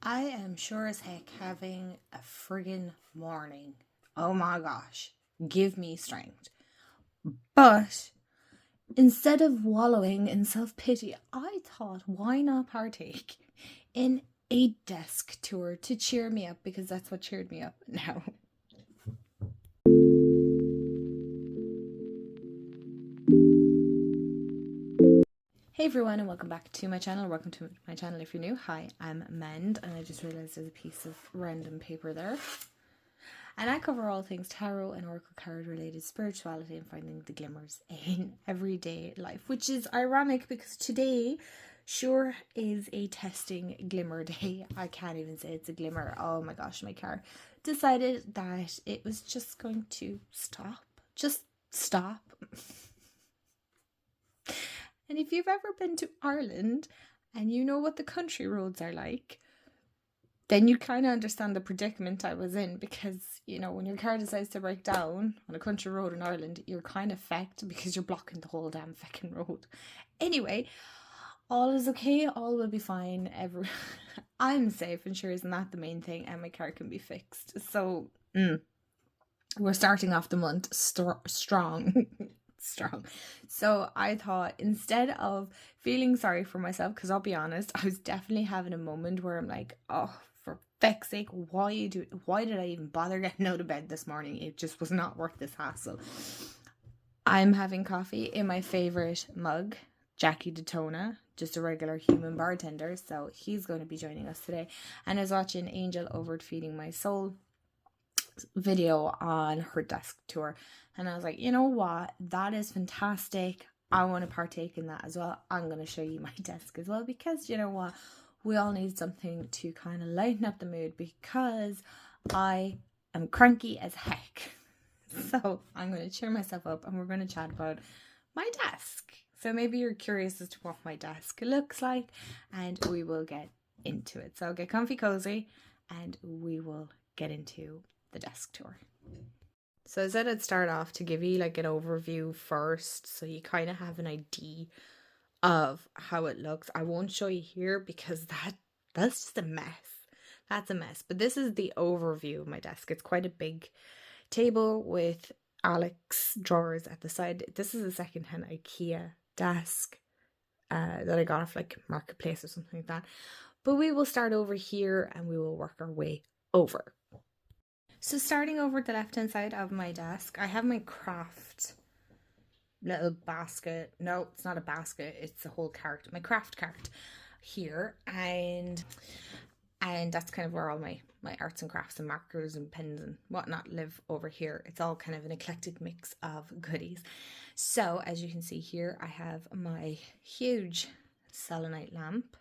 I am sure as heck having a friggin' morning. Oh my gosh. Give me strength. But instead of wallowing in self pity, I thought, why not partake in a desk tour to cheer me up, because that's what cheered me up now. Hey everyone, and welcome back to my channel. Welcome to my channel if you're new. Hi, I'm Mend, and I just realised there's a piece of random paper there. And I cover all things tarot and oracle card related spirituality and finding the glimmers in everyday life, which is ironic because today sure is a testing glimmer day. I can't even say it's a glimmer. Oh my gosh, my car decided that it was just going to stop. Just stop. And if you've ever been to Ireland and you know what the country roads are like, then you kind of understand the predicament I was in, because, you know, when your car decides to break down on a country road in Ireland, you're kind of fecked because you're blocking the whole damn feckin' road. Anyway, all is okay, all will be fine. I'm safe and sure, isn't that the main thing? And my car can be fixed. So, we're starting off the month strong. So I thought, instead of feeling sorry for myself, because I'll be honest, I was definitely having a moment where I'm like, oh, for feck's sake, why did I even bother getting out of bed this morning? It just was not worth this hassle. I'm having coffee in my favorite mug, Jackie Detona, just a regular human bartender, so he's going to be joining us today. And I was watching Angel over Feeding My Soul video on her desk tour, and I was like, you know what, that is fantastic. I want to partake in that as well. I'm going to show you my desk as well, because you know what, we all need something to kind of lighten up the mood, because I am cranky as heck. So I'm going to cheer myself up, and we're going to chat about my desk. So maybe you're curious as to what my desk looks like, and we will get into it. So get comfy cozy and we will get into the desk tour. So I said I'd start off to give you like an overview first, so you kind of have an idea of how it looks. I won't show you here because that's just a mess. That's a mess. But this is the overview of my desk. It's quite a big table with Alex drawers at the side. This is a secondhand IKEA desk that I got off like Marketplace or something like that. But we will start over here and we will work our way over. So starting over the left hand side of my desk, I have my craft little basket. No, it's not a basket, it's a whole cart. My craft cart here, and that's kind of where all my arts and crafts and markers and pens and whatnot live over here. It's all kind of an eclectic mix of goodies. So as you can see here, I have my huge selenite lamp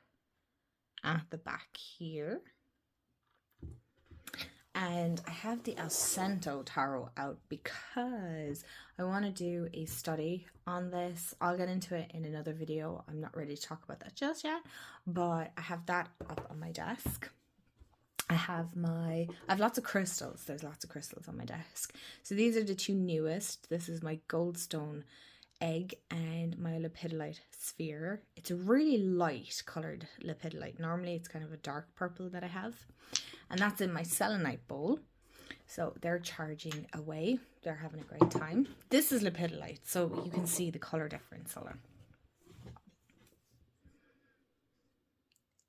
at the back here. And I have the Ascento Tarot out because I want to do a study on this. I'll get into it in another video. I'm not ready to talk about that just yet, but I have that up on my desk. I have lots of crystals. There's lots of crystals on my desk. So these are the two newest. This is my goldstone egg and my lepidolite sphere. It's a really light colored lepidolite. Normally it's kind of a dark purple that I have, and that's in my selenite bowl. So they're charging away, they're having a great time. This is lepidolite, so you can see the color difference. Hold on.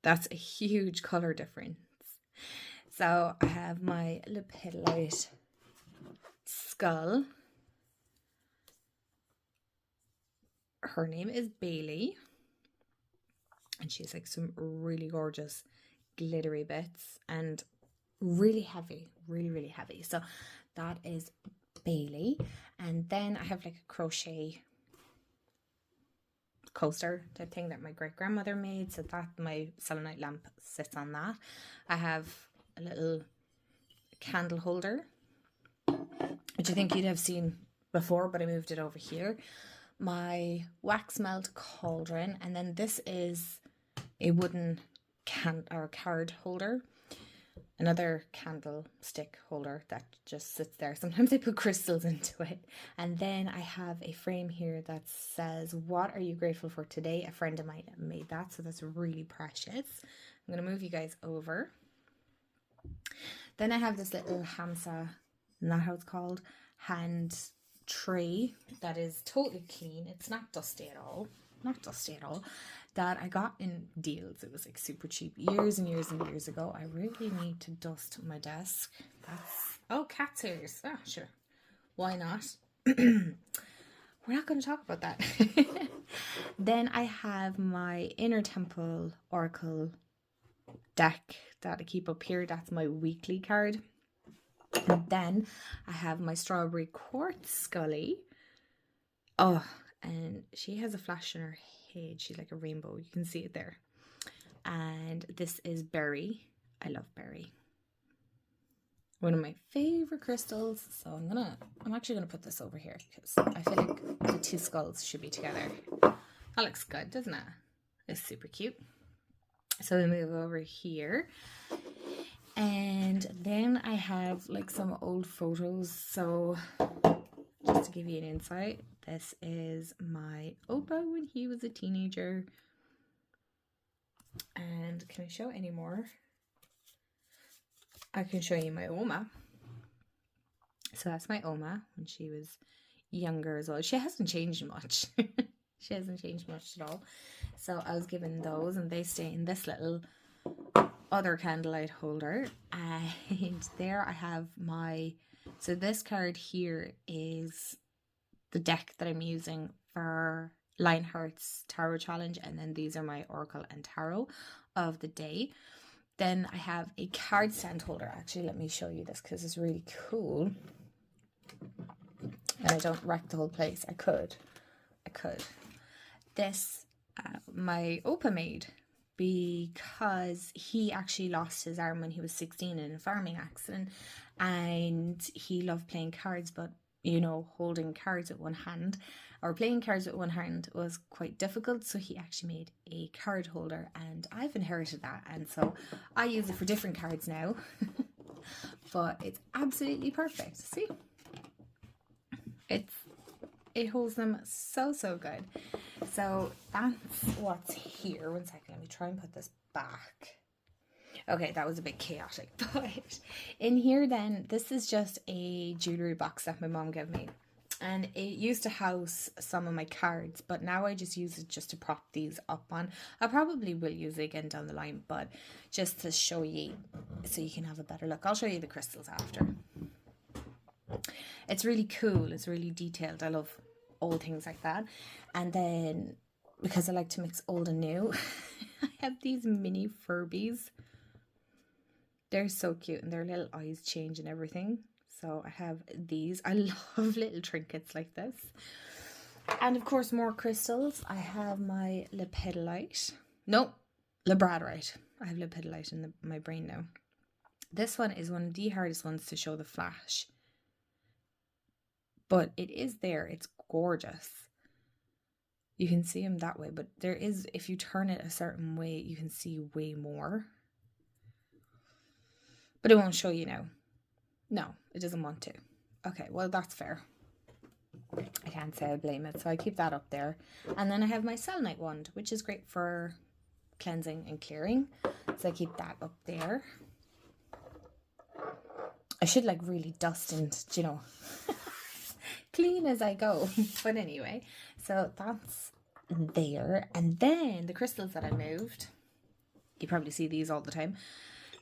That's a huge color difference. So I have my lepidolite skull. Her name is Bailey, and she's like some really gorgeous glittery bits and really heavy, really heavy. So that is Bailey. And then I have like a crochet coaster type thing that my great grandmother made, so that my selenite lamp sits on that. I have a little candle holder, which I think you'd have seen before, but I moved it over here. My wax melt cauldron, and then this is a wooden card holder, another candlestick holder that just sits there. Sometimes I put crystals into it. And then I have a frame here that says, "What are you grateful for today?" A friend of mine made that, so that's really precious. I'm going to move you guys over. Then I have this little Hamsa, not how it's called, hand tray that is totally clean. It's not dusty at all. Not dusty at all. That I got in deals. It was like super cheap years and years and years ago. I really need to dust my desk. Oh, cat's ears. Ah, sure. Why not? We're not going to talk about that. Then I have my Inner Temple Oracle deck that I keep up here. That's my weekly card. And then I have my Strawberry Quartz Scully. Oh, and she has a flash in her head. She's like a rainbow. You can see it there. And this is Berry. I love Berry. One of my favorite crystals. So I'm actually gonna put this over here because I feel like the two skulls should be together. That looks good, doesn't it? It's super cute. So we move over here. And then I have like some old photos. So just to give you an insight, this is my Opa when he was a teenager. And can I show any more? I can show you my Oma. So that's my Oma when she was younger as well. She hasn't changed much. She hasn't changed much at all. So I was given those and they stay in this little other candlelight holder. And there I have my... So this card here is the deck that I'm using for Lionheart's Tarot Challenge. And then these are my Oracle and Tarot of the day. Then I have a card stand holder. Actually, let me show you this because it's really cool. And I don't wreck the whole place. I could. This, my Opa made because he actually lost his arm when he was 16 in a farming accident. And he loved playing cards, but, you know, holding cards with one hand or playing cards with one hand was quite difficult. So he actually made a card holder and I've inherited that. And so I use it for different cards now. But it's absolutely perfect. See? It holds them so good. So that's what's here. One second, let me try and put this back. Okay, that was a bit chaotic. But in here then, this is just a jewellery box that my mom gave me. And it used to house some of my cards, but now I just use it just to prop these up on. I probably will use it again down the line, but just to show you so you can have a better look. I'll show you the crystals after. It's really cool. It's really detailed. I love old things like that. And then because I like to mix old and new, I have these mini Furbies. They're so cute and their little eyes change and everything. So I have these. I love little trinkets like this. And of course more crystals. I have my lepidolite. No, labradorite. I have lepidolite in my brain now. This one is one of the hardest ones to show the flash. But it is there. It's gorgeous. You can see them that way. But there is, if you turn it a certain way, you can see way more. But it won't show you now. No, it doesn't want to. Okay, well, that's fair. I can't say I blame it. So I keep that up there. And then I have my selenite wand, which is great for cleansing and clearing. So I keep that up there. I should like really dust and, you know... clean as I go. But anyway, so that's there. And then the crystals that I moved, you probably see these all the time.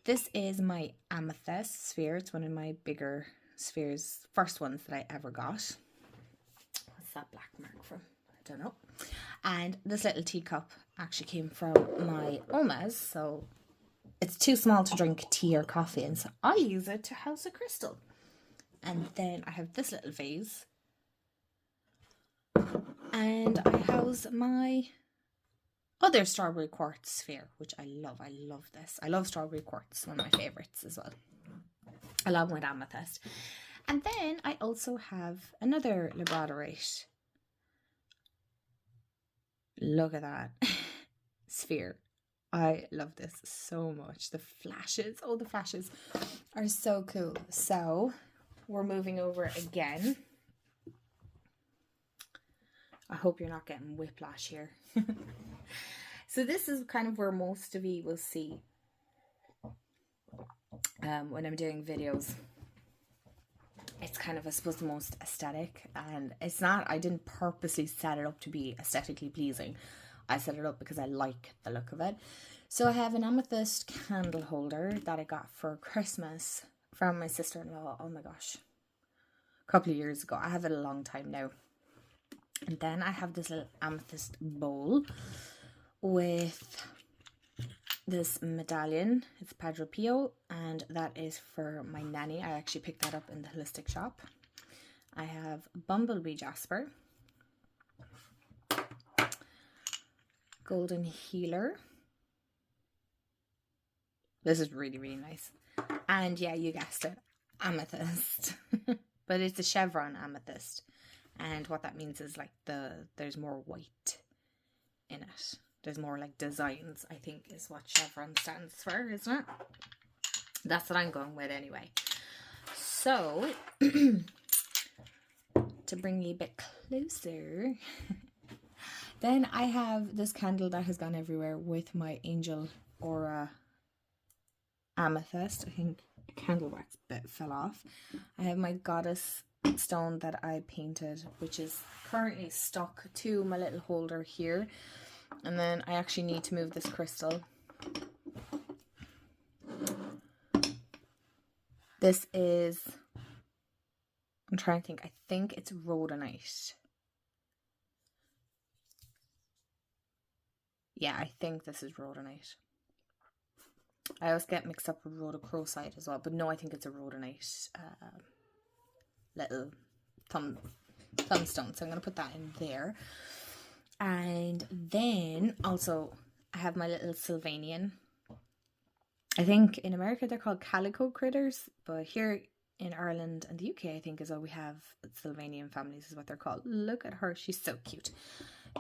This is my amethyst sphere. It's one of my bigger spheres, first ones that I ever got. What's that black mark from? I don't know. And this little teacup actually came from my Oma's, so it's too small to drink tea or coffee in, so I use it to house a crystal. And then I have this little vase. And I house my other strawberry quartz sphere, which I love. I love this. I love strawberry quartz, one of my favorites as well, along with amethyst. And then I also have another labradorite. Look at that sphere. I love this so much. The flashes, oh, the flashes are so cool. So we're moving over again. I hope you're not getting whiplash here. So this is kind of where most of you will see when I'm doing videos. It's kind of, I suppose, the most aesthetic, and it's not, I didn't purposely set it up to be aesthetically pleasing. I set it up because I like the look of it. So I have an amethyst candle holder that I got for Christmas from my sister-in-law. Oh my gosh, a couple of years ago. I have it a long time now. And then I have this little amethyst bowl with this medallion. It's Padre Pio, and that is for my nanny. I actually picked that up in the holistic shop. I have bumblebee jasper, golden healer. This is really, really nice. And yeah, you guessed it, amethyst. But it's a chevron amethyst. And what that means is like there's more white in it. There's more like designs, I think, is what chevron stands for, isn't it? That's what I'm going with anyway. So, to bring you a bit closer, then I have this candle that has gone everywhere with my Angel Aura amethyst. I think the candle wax bit fell off. I have my goddess stone that I painted, which is currently stuck to my little holder here. And then I actually need to move this crystal. This is, I'm trying to think, I think it's rhodonite. Yeah, I think this is rhodonite. I always get mixed up with rhodochrosite as well, but no, I think it's a rhodonite little thumb stone. So I'm going to put that in there. And then also I have my little Sylvanian. I think in America they're called calico critters, but here in Ireland and the UK I think is all we have. Sylvanian families is what they're called. Look at her, she's so cute.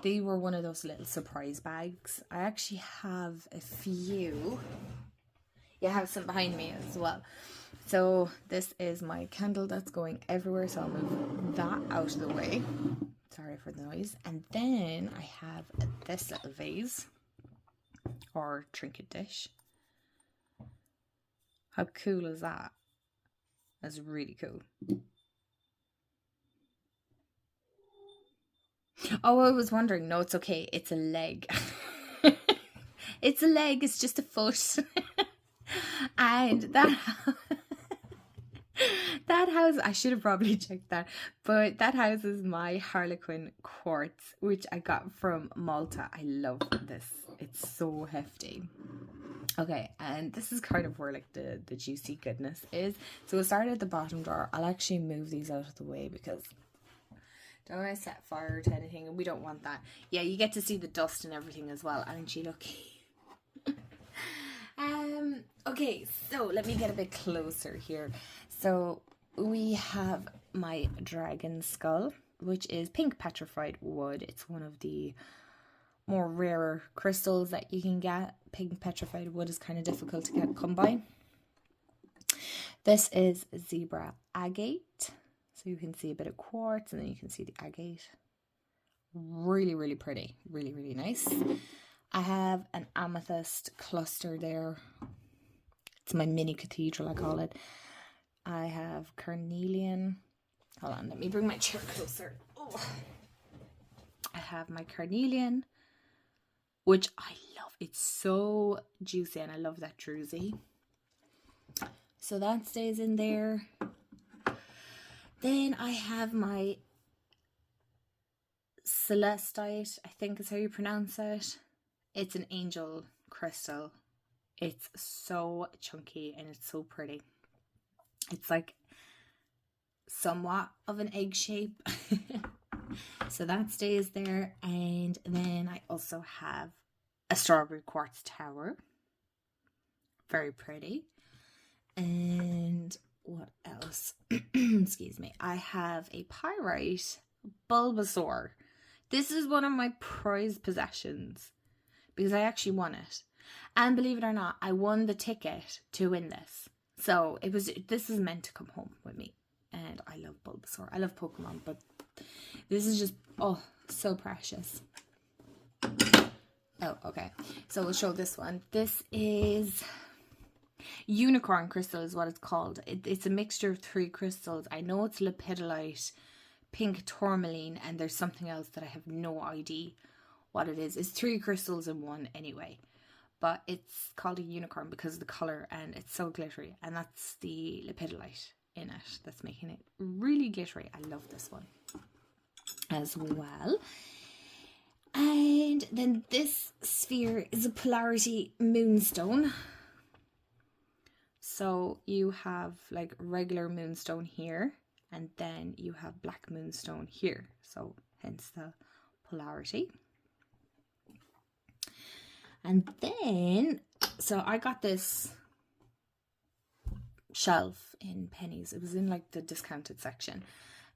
They were one of those little surprise bags. I actually have a few. Yeah, I have some behind me as well. So this is my candle that's going everywhere, so I'll move that out of the way. Sorry for the noise. And then I have this little vase or trinket dish. How cool is that? That's really cool. Oh, I was wondering. No, it's okay. It's a leg. It's a leg. It's just a foot. And that house, I should have probably checked that, but that houses my Harlequin quartz, which I got from Malta. I love this. It's so hefty. Okay, and this is kind of where like the juicy goodness is. So we'll start at the bottom drawer. I'll actually move these out of the way because don't want to set fire to anything, and we don't want that. Yeah, you get to see the dust and everything as well, aren't you lucky? Okay, so let me get a bit closer here. So we have my dragon skull, which is pink petrified wood. It's one of the more rarer crystals that you can get. Pink petrified wood is kind of difficult to come by. This is zebra agate. So you can see a bit of quartz and then you can see the agate. Really, really pretty. Really, really nice. I have an amethyst cluster there. It's my mini cathedral, I call it. I have carnelian. Hold on, let me bring my chair closer. Oh. I have my carnelian, which I love. It's so juicy and I love that druzy. So that stays in there. Then I have my celestite, I think is how you pronounce it. It's an angel crystal. It's so chunky and it's so pretty. It's like somewhat of an egg shape. So that stays there. And then I also have a strawberry quartz tower. Very pretty. And what else? Excuse me. I have a pyrite Bulbasaur. This is one of my prized possessions because I actually won it. And believe it or not, I won the ticket to win this. So this is meant to come home with me. And I love Bulbasaur. I love Pokemon, but this is just, oh, so precious. Oh, okay. So we'll show this one. This is, Unicorn crystal is what it's called. It's a mixture of 3 crystals. I know it's lepidolite, pink tourmaline, and there's something else that I have no idea what it is. It's 3 crystals in one anyway. But it's called a unicorn because of the colour, and it's so glittery. And that's the lepidolite in it that's making it really glittery. I love this one as well. And then this sphere is a polarity moonstone. So you have like regular moonstone here, and then you have black moonstone here. So hence the polarity. And then, so I got this shelf in Pennies. It was in like the discounted section.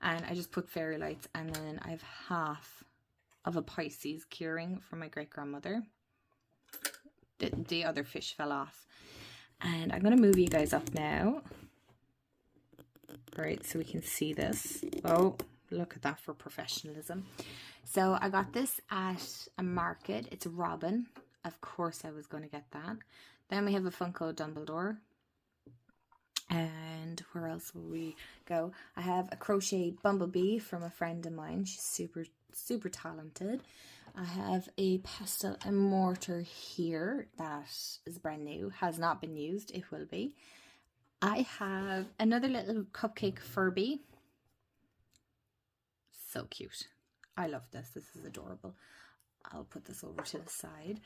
And I just put fairy lights, and then I have half of a Pisces keyring from my great grandmother. The other fish fell off. And I'm going to move you guys up now. Right, so we can see this. Oh, look at that for professionalism. So I got this at a market. It's a robin. Of course I was going to get that. Then we have a Funko Dumbledore. And where else will we go? I have a crochet bumblebee from a friend of mine. She's super talented. I have a pestle and mortar here that is brand new, has not been used. It will be. I have another little cupcake Furby. So cute. I love this. This is adorable. I'll put this over to the side.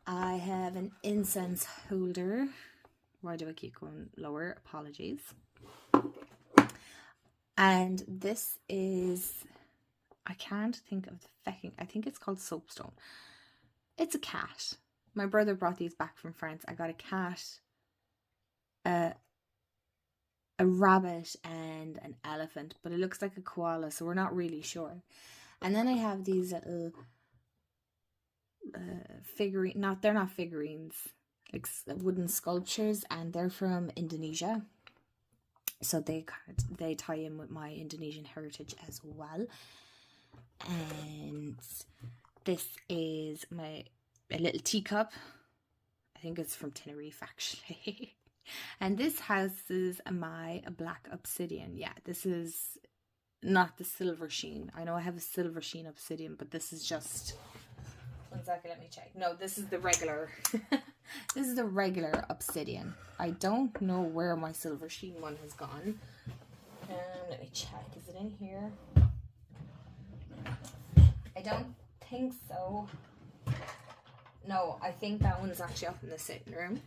I have an incense holder. Why do I keep going lower? Apologies. And this is, I can't think of the fecking, I think it's called soapstone. It's a cat. My brother brought these back from France. I got a cat, a rabbit, and an elephant, but it looks like a koala, so we're not really sure. And then I have these little figurine, they're not figurines, like wooden sculptures, and they're from Indonesia, so they tie in with my Indonesian heritage as well. And this is a little teacup. I think it's from Tenerife actually. And this houses my black obsidian. Yeah, this is not the silver sheen. I know I have a silver sheen obsidian, but this is just, one second, let me check. No, this is the regular. This is the regular obsidian. I don't know where my silver sheen one has gone. Let me check. Is it in here? I don't think so. No, I think that one's actually up in the sitting room.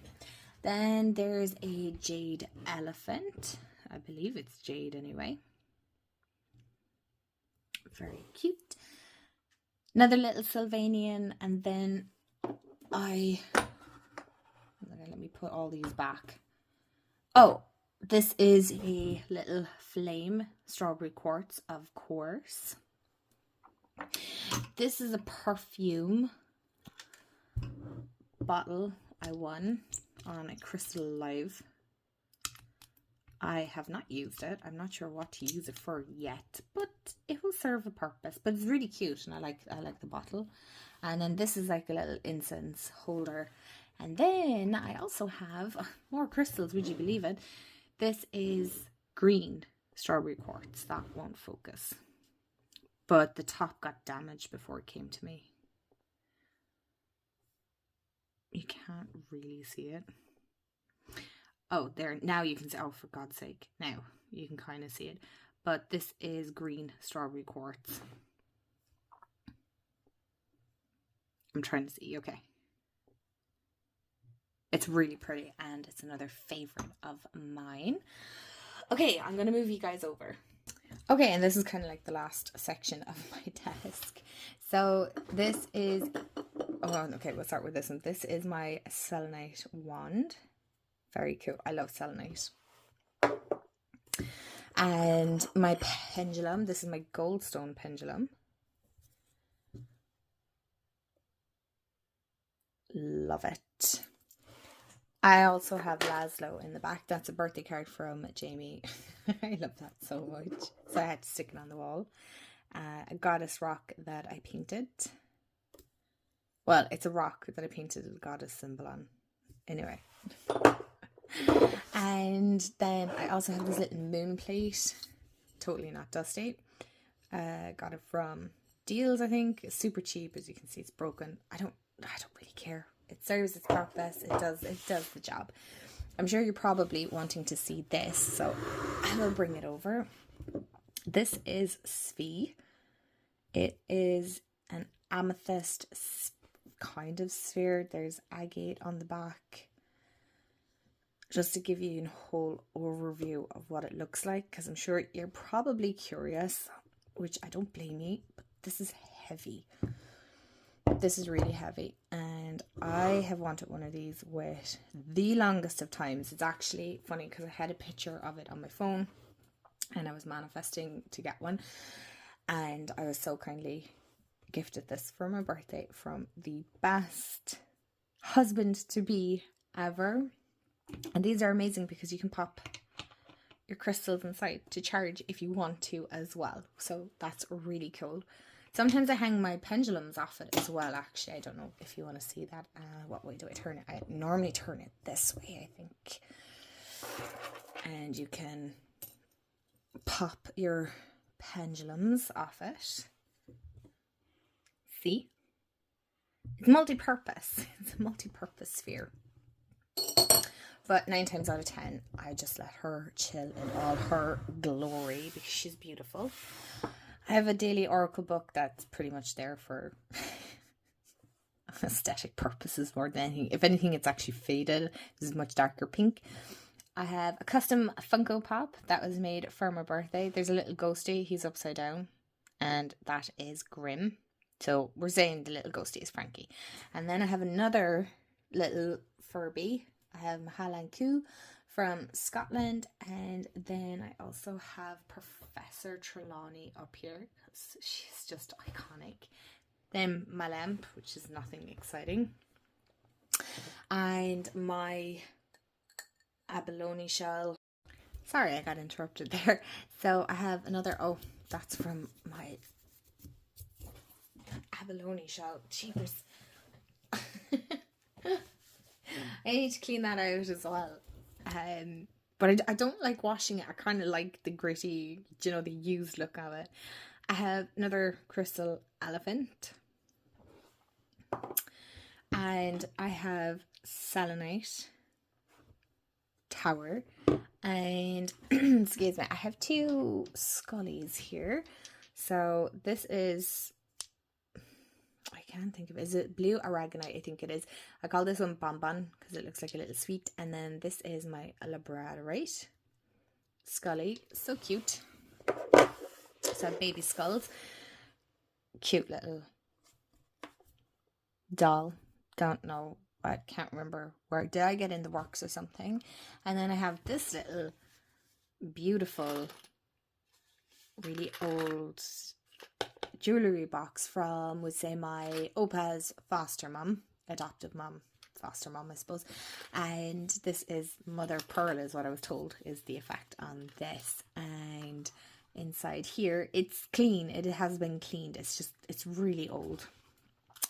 Then there's a jade elephant. I believe it's jade anyway. Very cute. Another little Sylvanian, and then let me put all these back. Oh, this is a little flame strawberry quartz, of course. This is a perfume bottle I won on a Crystal Live. I have not used it. I'm not sure what to use it for yet, but it will serve a purpose. But it's really cute, and I like the bottle. And then this is like a little incense holder. And then I also have more crystals, would you believe it? This is green strawberry quartz. That won't focus. But the top got damaged before it came to me. You can't really see it. Oh, there, now you can see. Oh, for God's sake. Now you can kind of see it. But this is green strawberry quartz. I'm trying to see. Okay. It's really pretty, and it's another favorite of mine. Okay, I'm going to move you guys over. Okay, and this is kind of like the last section of my desk. So this is, okay, we'll start with this one. This is my selenite wand. Very cool. I love selenite. And my pendulum. This is my goldstone pendulum. Love it. I also have Laszlo in the back. That's a birthday card from Jamie. I love that so much. So I had to stick it on the wall. A goddess rock that I painted. Well, it's a rock that I painted a goddess symbol on. Anyway. And then I also have this little moon plate, totally not dusty. Got it from Deals, I think. It's super cheap. As you can see, it's broken. I don't really care. It serves its purpose. It does the job. I'm sure you're probably wanting to see this, so I will bring it over. This is Svi. It is an amethyst kind of sphere. There's agate on the back. Just to give you a whole overview of what it looks like, because I'm sure you're probably curious, which I don't blame you, but this is heavy. This is really heavy, and I have wanted one of these with the longest of times. It's actually funny because I had a picture of it on my phone and I was manifesting to get one, and I was so kindly gifted this for my birthday from the best husband to be ever. And these are amazing because you can pop your crystals inside to charge if you want to as well. So that's really cool. Sometimes I hang my pendulums off it as well, actually. I don't know if you want to see that. What way do I turn it? I normally turn it this way, I think. And you can pop your pendulums off it. See? It's multi-purpose. It's a multi-purpose sphere. But 9 times out of 10, I just let her chill in all her glory because she's beautiful. I have a daily oracle book that's pretty much there for aesthetic purposes more than anything. If anything, it's actually faded. This is much darker pink. I have a custom Funko Pop that was made for my birthday. There's a little ghosty. He's upside down. And that is Grimm. So we're saying the little ghosty is Frankie. And then I have another little Furby. I have Mahalan Ku from Scotland, and then I also have Professor Trelawney up here. She's just iconic. Then my lamp, which is nothing exciting, and my abalone shell. Sorry, I got interrupted there. So I have another, oh, that's from my abalone shell. Cheapers. I need to clean that out as well. But I don't like washing it. I kind of like the gritty, the used look of it. I have another crystal elephant. And I have selenite tower. And, excuse me, I have 2 scullies here. So this is, I can't think of it. Is it blue aragonite? I think it is. I call this one bonbon because it looks like a little sweet. And then this is my labradorite scully. So cute. So baby skulls. Cute little doll. Don't know. I can't remember where. Did I get in the works or something? And then I have this little beautiful, really old jewellery box from, would say, my Opa's foster mum, adoptive mum, foster mum, I suppose. And this is mother pearl, is what I was told is the effect on this. And inside here, it's clean. It has been cleaned. It's really old.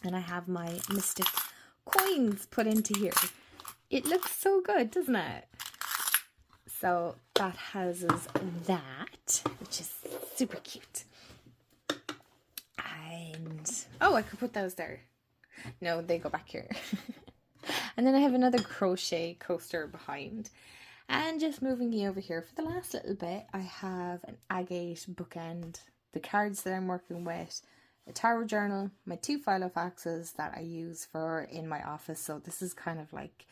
And I have my mystic coins put into here. It looks so good, doesn't it? So that houses that, which is super cute. And, oh, I could put those there. No, they go back here. And then I have another crochet coaster behind. And just moving you over here for the last little bit, I have an agate bookend, the cards that I'm working with, a tarot journal, my 2 filofaxes that I use for in my office. So this is kind of like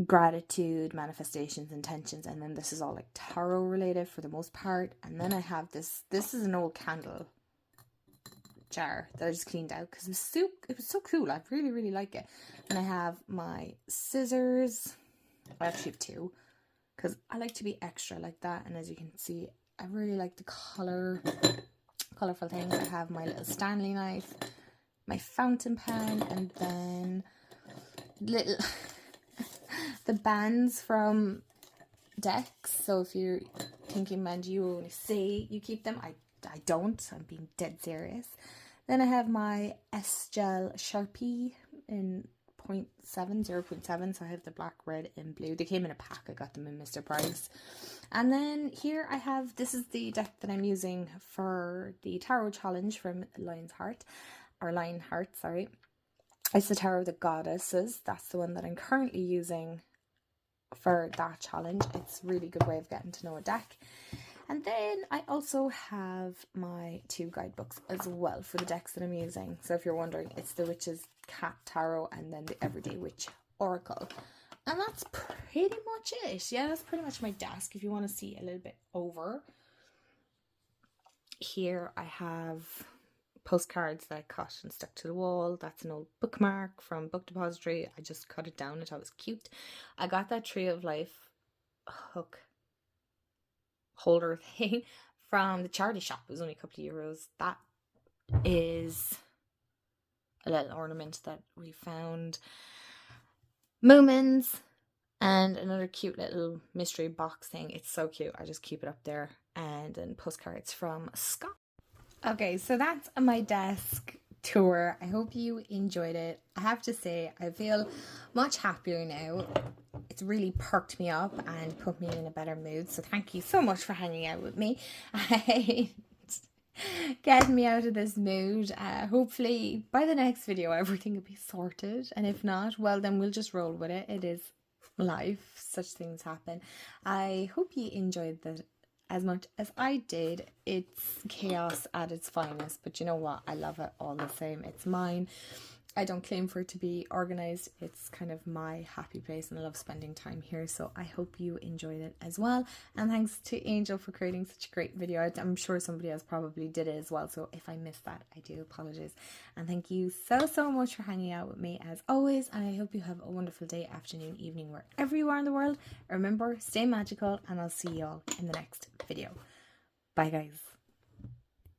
gratitude, manifestations, intentions, and then this is all like tarot related for the most part. And then I have this is an old candle jar that I just cleaned out because it was so cool. I really like it. And I have my scissors. I actually have 2 because I like to be extra like that. And as you can see, I really like the colorful things. I have my little Stanley knife, my fountain pen, and then little the bands from decks. So if you're thinking, man, do you only say you keep them? I don't. I'm being dead serious. Then I have my S-Gel Sharpie in 0.7, so I have the black, red and blue. They came in a pack. I got them in Mr. Price. And then here I have, this is the deck that I'm using for the tarot challenge from Lionheart, sorry. It's the Tarot of the Goddesses. That's the one that I'm currently using for that challenge. It's a really good way of getting to know a deck. And then I also have my 2 guidebooks as well for the decks that I'm using. So if you're wondering, it's the Witch's Cat Tarot and then the Everyday Witch Oracle. And that's pretty much it. Yeah, that's pretty much my desk if you want to see a little bit over. Here I have postcards that I cut and stuck to the wall. That's an old bookmark from Book Depository. I just cut it down. I thought it was cute. I got that Tree of Life hook holder thing from the charity shop. It was only a couple of euros. That is a little ornament that we found. Moomins and another cute little mystery box thing. It's so cute. I just keep it up there. And then postcards from Scott. Okay, so that's my desk tour. I hope you enjoyed it. I have to say, I feel much happier now. It's really perked me up and put me in a better mood. So thank you so much for hanging out with me and getting me out of this mood. Hopefully by the next video everything will be sorted. And if not, well then we'll just roll with it. It is life. Such things happen. I hope you enjoyed that as much as I did. It's chaos at its finest, but you know what? I love it all the same. It's mine. I don't claim for it to be organized. It's kind of my happy place and I love spending time here. So I hope you enjoyed it as well. And thanks to Angel for creating such a great video. I'm sure somebody else probably did it as well. So if I missed that, I do apologize. And thank you so much for hanging out with me as always. And I hope you have a wonderful day, afternoon, evening, wherever you are in the world. Remember, stay magical and I'll see you all in the next video. Bye guys.